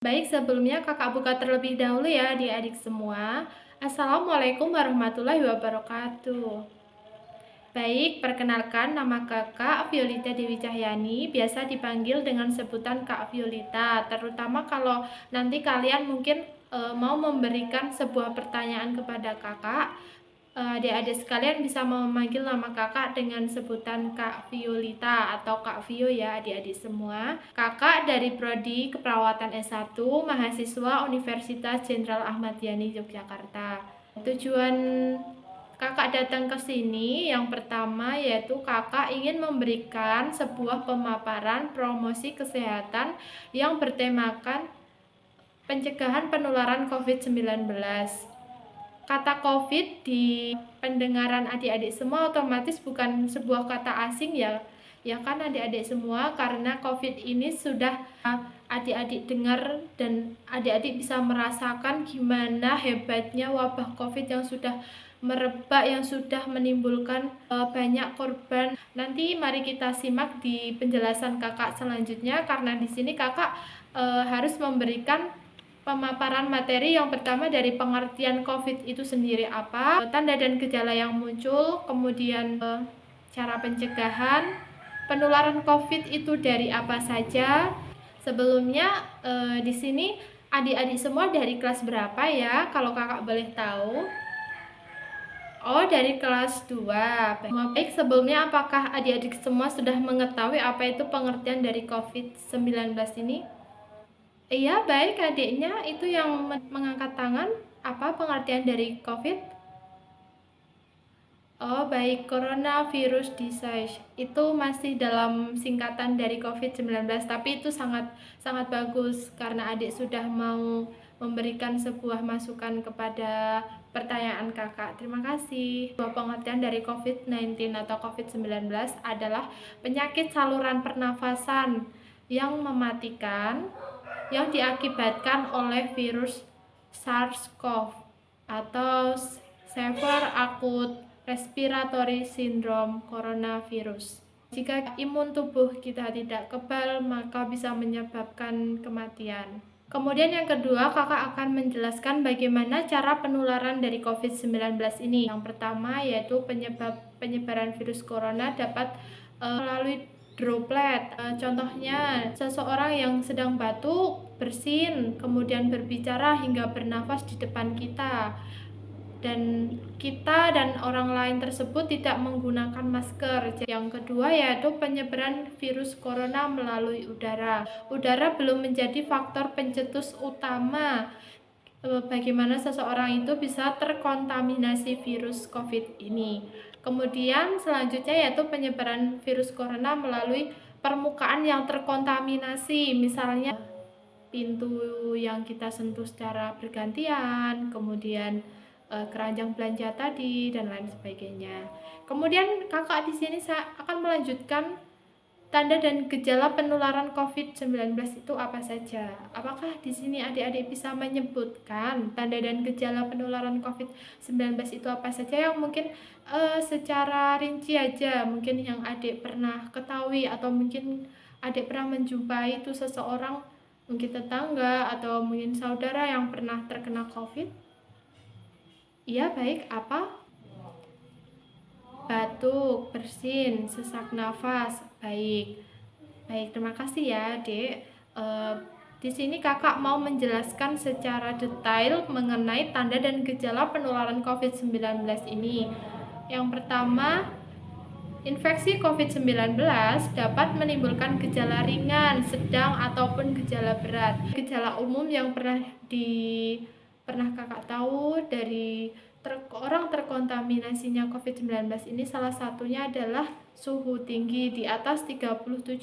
Baik, sebelumnya kakak buka terlebih dahulu ya adik-adik semua. Assalamualaikum warahmatullahi wabarakatuh. Baik, perkenalkan nama kakak Violita Dewi Cahyani, biasa dipanggil dengan sebutan Kak Violita. Terutama kalau nanti kalian mungkin mau memberikan sebuah pertanyaan kepada kakak, adik-adik sekalian bisa memanggil nama kakak dengan sebutan Kak Violita atau Kak Vio ya adik-adik semua. Kakak dari Prodi Keperawatan S1, mahasiswa Universitas Jenderal Ahmad Yani Yogyakarta. Tujuan kakak datang ke sini yang pertama yaitu kakak ingin memberikan sebuah pemaparan promosi kesehatan yang bertemakan pencegahan penularan COVID-19. Kata COVID di pendengaran adik-adik semua otomatis bukan sebuah kata asing ya. Ya kan adik-adik semua, karena COVID ini sudah adik-adik dengar dan adik-adik bisa merasakan gimana hebatnya wabah COVID yang sudah merebak, yang sudah menimbulkan banyak korban. Nanti mari kita simak di penjelasan kakak selanjutnya, karena di sini kakak harus memberikan pemaparan materi yang pertama dari pengertian COVID itu sendiri apa, tanda dan gejala yang muncul, kemudian cara pencegahan, penularan COVID itu dari apa saja. Sebelumnya di sini adik-adik semua dari kelas berapa ya, kalau kakak boleh tahu? Oh, dari kelas 2. Baik, sebelumnya apakah adik-adik semua sudah mengetahui apa itu pengertian dari COVID-19 ini? Iya, baik adiknya itu yang mengangkat tangan. Apa pengertian dari COVID? Oh, baik, coronavirus disease. Itu masih dalam singkatan dari COVID-19, tapi itu sangat sangat bagus karena adik sudah mau memberikan sebuah masukan kepada pertanyaan kakak. Terima kasih. Bahwa pengertian dari COVID-19 atau COVID-19 adalah penyakit saluran pernafasan yang mematikan yang diakibatkan oleh virus SARS-CoV atau Severe Acute Respiratory Syndrome Coronavirus. Jika imun tubuh kita tidak kebal, maka bisa menyebabkan kematian. Kemudian yang kedua, kakak akan menjelaskan bagaimana cara penularan dari COVID-19 ini. Yang pertama yaitu penyebaran virus corona dapat melalui droplet. Contohnya seseorang yang sedang batuk, bersin, kemudian berbicara hingga bernafas di depan kita, dan kita dan orang lain tersebut tidak menggunakan masker. Yang kedua yaitu penyebaran virus corona melalui udara. Udara belum menjadi faktor pencetus utama bagaimana seseorang itu bisa terkontaminasi virus COVID ini. Kemudian selanjutnya yaitu penyebaran virus corona melalui permukaan yang terkontaminasi, misalnya pintu yang kita sentuh secara bergantian, kemudian keranjang belanja tadi dan lain sebagainya. Kemudian kakak di sini saya akan melanjutkan tanda dan gejala penularan COVID-19 itu apa saja? Apakah di sini adik-adik bisa menyebutkan tanda dan gejala penularan COVID-19 itu apa saja yang mungkin secara rinci aja, mungkin yang adik pernah ketahui atau mungkin adik pernah menjumpai itu seseorang, mungkin tetangga atau mungkin saudara yang pernah terkena COVID? Iya, baik. Apa? Batuk, bersin, sesak nafas. Baik. Baik, terima kasih ya, Dek. Di sini kakak mau menjelaskan secara detail mengenai tanda dan gejala penularan COVID-19 ini. Yang pertama, infeksi COVID-19 dapat menimbulkan gejala ringan, sedang, ataupun gejala berat. Gejala umum yang pernah kakak tahu dari orang terkontaminasinya COVID-19 ini salah satunya adalah suhu tinggi di atas 37,0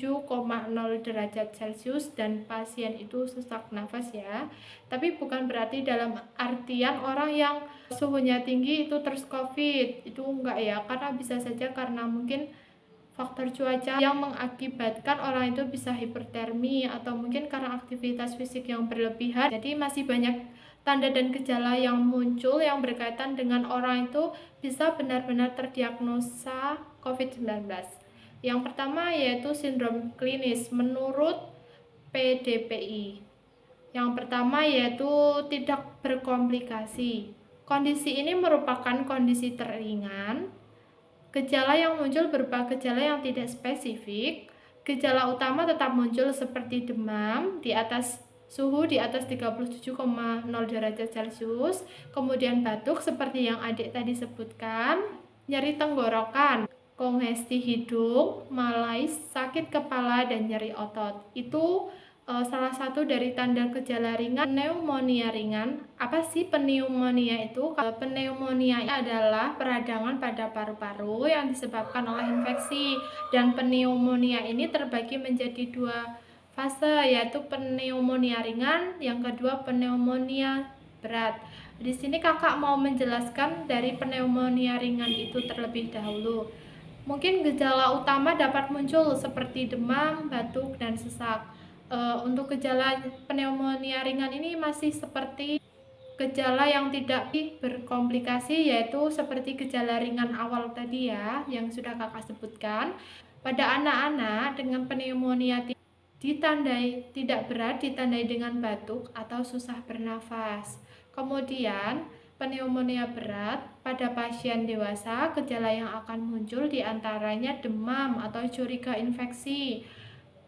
derajat Celcius dan pasien itu sesak nafas ya. Tapi bukan berarti dalam artian orang yang suhunya tinggi itu terus COVID, itu enggak ya, karena bisa saja karena mungkin faktor cuaca yang mengakibatkan orang itu bisa hipertermi atau mungkin karena aktivitas fisik yang berlebihan. Jadi masih banyak tanda dan gejala yang muncul yang berkaitan dengan orang itu bisa benar-benar terdiagnosa COVID-19. Yang pertama yaitu sindrom klinis menurut PDPI. Yang pertama yaitu tidak berkomplikasi. Kondisi ini merupakan kondisi terringan. Gejala yang muncul berupa gejala yang tidak spesifik. Gejala utama tetap muncul seperti demam suhu di atas 37,0 derajat Celcius, kemudian batuk seperti yang adik tadi sebutkan, nyeri tenggorokan, kongesti hidung, malais, sakit kepala, dan nyeri otot. Itu salah satu dari tanda gejala ringan pneumonia ringan. Apa sih pneumonia itu? Pneumonia adalah peradangan pada paru-paru yang disebabkan oleh infeksi, dan pneumonia ini terbagi menjadi dua fase, yaitu pneumonia ringan, yang kedua pneumonia berat. Di sini kakak mau menjelaskan dari pneumonia ringan itu terlebih dahulu. Mungkin gejala utama dapat muncul seperti demam, batuk, dan sesak. Untuk gejala pneumonia ringan ini masih seperti gejala yang tidak berkomplikasi, yaitu seperti gejala ringan awal tadi ya, yang sudah kakak sebutkan. Pada anak-anak dengan pneumonia tidak berat ditandai dengan batuk atau susah bernafas. Kemudian pneumonia berat pada pasien dewasa, gejala yang akan muncul diantaranya demam atau curiga infeksi.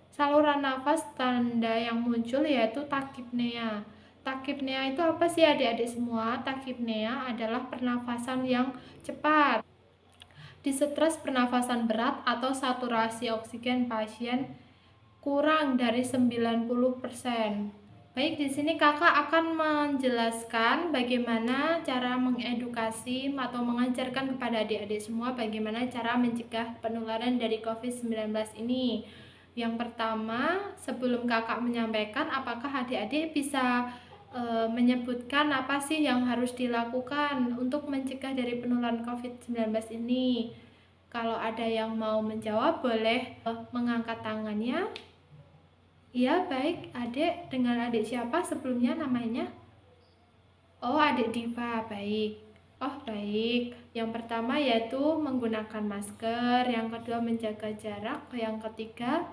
Saluran nafas, tanda yang muncul yaitu takipnea. Takipnea itu apa sih adik-adik semua? Takipnea adalah pernafasan yang cepat, distress pernafasan berat, atau saturasi oksigen pasien kurang dari 90%. Baik, di sini kakak akan menjelaskan bagaimana cara mengedukasi atau mengajarkan kepada adik-adik semua bagaimana cara mencegah penularan dari COVID-19 ini. Yang pertama, sebelum kakak menyampaikan, apakah adik-adik bisa menyebutkan apa sih yang harus dilakukan untuk mencegah dari penularan COVID-19 ini? Kalau ada yang mau menjawab, boleh mengangkat tangannya. Iya, baik. Adik dengan adik siapa sebelumnya namanya? Oh, adik Diva. Baik. Oh, baik. Yang pertama yaitu menggunakan masker, yang kedua menjaga jarak, yang ketiga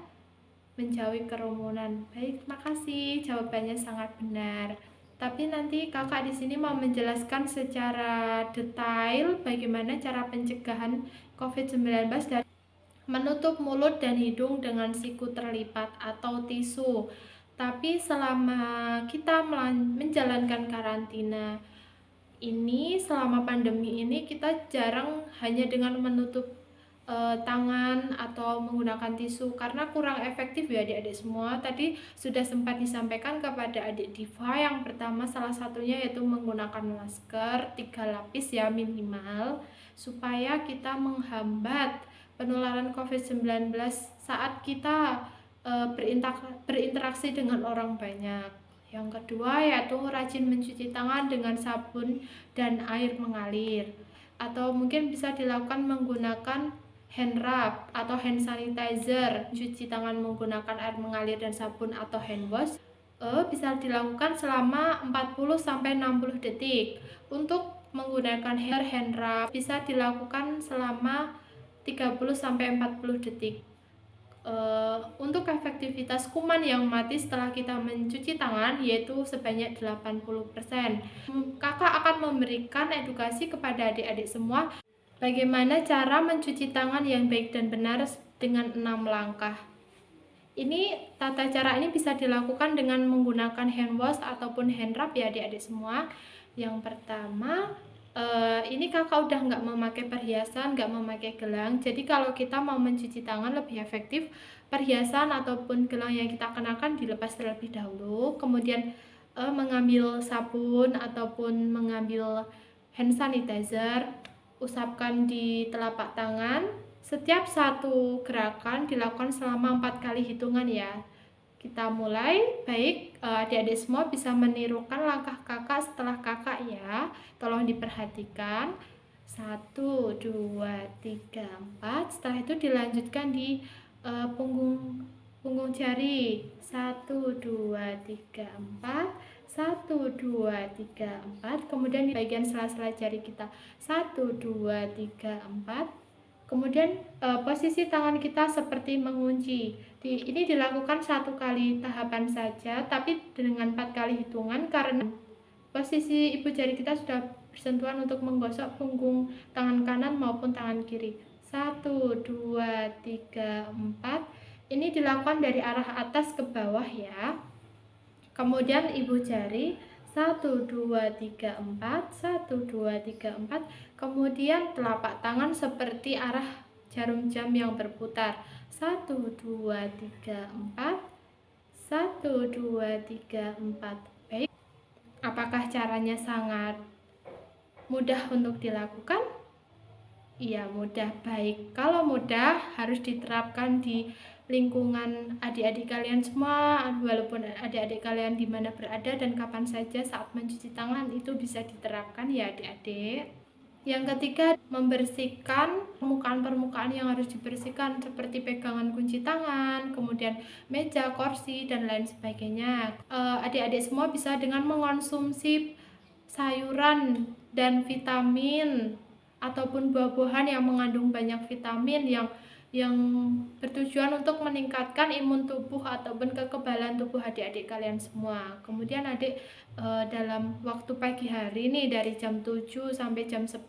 menjauhi kerumunan. Baik, makasih. Jawabannya sangat benar. Tapi nanti kakak di sini mau menjelaskan secara detail bagaimana cara pencegahan COVID-19 dari menutup mulut dan hidung dengan siku terlipat atau tisu. Tapi selama kita menjalankan karantina ini, selama pandemi ini, kita jarang hanya dengan menutup tangan atau menggunakan tisu karena kurang efektif ya adik-adik semua. Tadi sudah sempat disampaikan kepada adik Diva, yang pertama salah satunya yaitu menggunakan masker 3 lapis ya minimal, supaya kita menghambat penularan COVID-19 saat kita berinteraksi dengan orang banyak. Yang kedua yaitu rajin mencuci tangan dengan sabun dan air mengalir, atau mungkin bisa dilakukan menggunakan hand rub atau hand sanitizer. Cuci tangan menggunakan air mengalir dan sabun atau hand wash bisa dilakukan selama 40-60 detik. Untuk menggunakan hand rub bisa dilakukan selama 30-40 detik. Untuk efektivitas kuman yang mati setelah kita mencuci tangan yaitu sebanyak 80%. Kakak akan memberikan edukasi kepada adik-adik semua bagaimana cara mencuci tangan yang baik dan benar dengan 6 langkah. Ini tata cara ini bisa dilakukan dengan menggunakan hand wash ataupun hand rub ya adik-adik semua. Yang pertama, ini kakak udah nggak memakai perhiasan, nggak memakai gelang. Jadi kalau kita mau mencuci tangan lebih efektif, perhiasan ataupun gelang yang kita kenakan dilepas terlebih dahulu. Kemudian mengambil sabun ataupun mengambil hand sanitizer, usapkan di telapak tangan. Setiap satu gerakan dilakukan selama 4 kali hitungan ya. Kita mulai. Baik, adik-adik semua bisa menirukan langkah kakak setelah kakak ya. Tolong diperhatikan. 1, 2, 3, 4. Setelah itu dilanjutkan di punggung jari. 1, 2, 3, 4. 1, 2, 3, 4. Kemudian di bagian sela-sela jari kita. 1, 2, 3, 4. Kemudian posisi tangan kita seperti mengunci. Ini dilakukan 1 kali tahapan saja, tapi dengan 4 kali hitungan karena posisi ibu jari kita sudah bersentuhan untuk menggosok punggung tangan kanan maupun tangan kiri. 1, 2, 3, 4. Ini dilakukan dari arah atas ke bawah ya. Kemudian ibu jari 1, 2, 3, 4, 1, 2, 3, 4. Kemudian telapak tangan seperti arah jarum jam yang berputar. 1, 2, 3, 4. 1, 2, 3, 4. Baik. Apakah caranya sangat mudah untuk dilakukan? Iya, mudah. Baik. Kalau mudah harus diterapkan di lingkungan adik-adik kalian semua, walaupun adik-adik kalian di mana berada dan kapan saja saat mencuci tangan itu bisa diterapkan ya adik-adik. Yang ketiga, membersihkan permukaan-permukaan yang harus dibersihkan seperti pegangan kunci tangan, kemudian meja, kursi, dan lain sebagainya. Adik-adik semua bisa dengan mengonsumsi sayuran dan vitamin ataupun buah-buahan yang mengandung banyak vitamin yang bertujuan untuk meningkatkan imun tubuh ataupun kekebalan tubuh adik-adik kalian semua. Kemudian adik dalam waktu pagi hari nih dari jam 7 sampai jam 10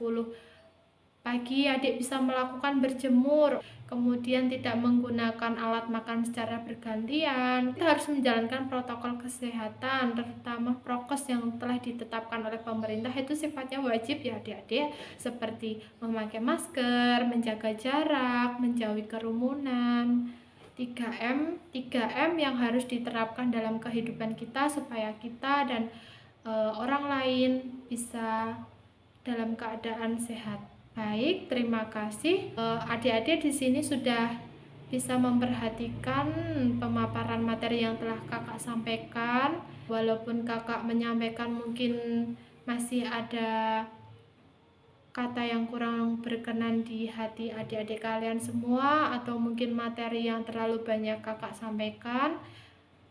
pagi adik bisa melakukan berjemur, kemudian tidak menggunakan alat makan secara bergantian. Kita harus menjalankan protokol kesehatan, terutama prokes yang telah ditetapkan oleh pemerintah itu sifatnya wajib ya adik-adik, seperti memakai masker, menjaga jarak, menjauhi kerumunan. 3M, 3M yang harus diterapkan dalam kehidupan kita supaya kita dan orang lain bisa dalam keadaan sehat. Baik, terima kasih. Adik-adik di sini sudah bisa memperhatikan pemaparan materi yang telah kakak sampaikan. Walaupun kakak menyampaikan mungkin masih ada kata yang kurang berkenan di hati adik-adik kalian semua, atau mungkin materi yang terlalu banyak kakak sampaikan.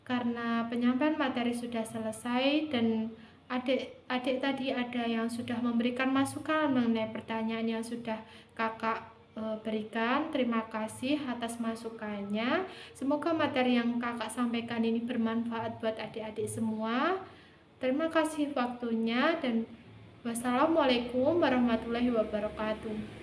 Karena penyampaian materi sudah selesai dan adik-adik tadi ada yang sudah memberikan masukan mengenai pertanyaan yang sudah kakak berikan. Terima kasih atas masukannya. Semoga materi yang kakak sampaikan ini bermanfaat buat adik-adik semua. Terima kasih waktunya dan wassalamualaikum warahmatullahi wabarakatuh.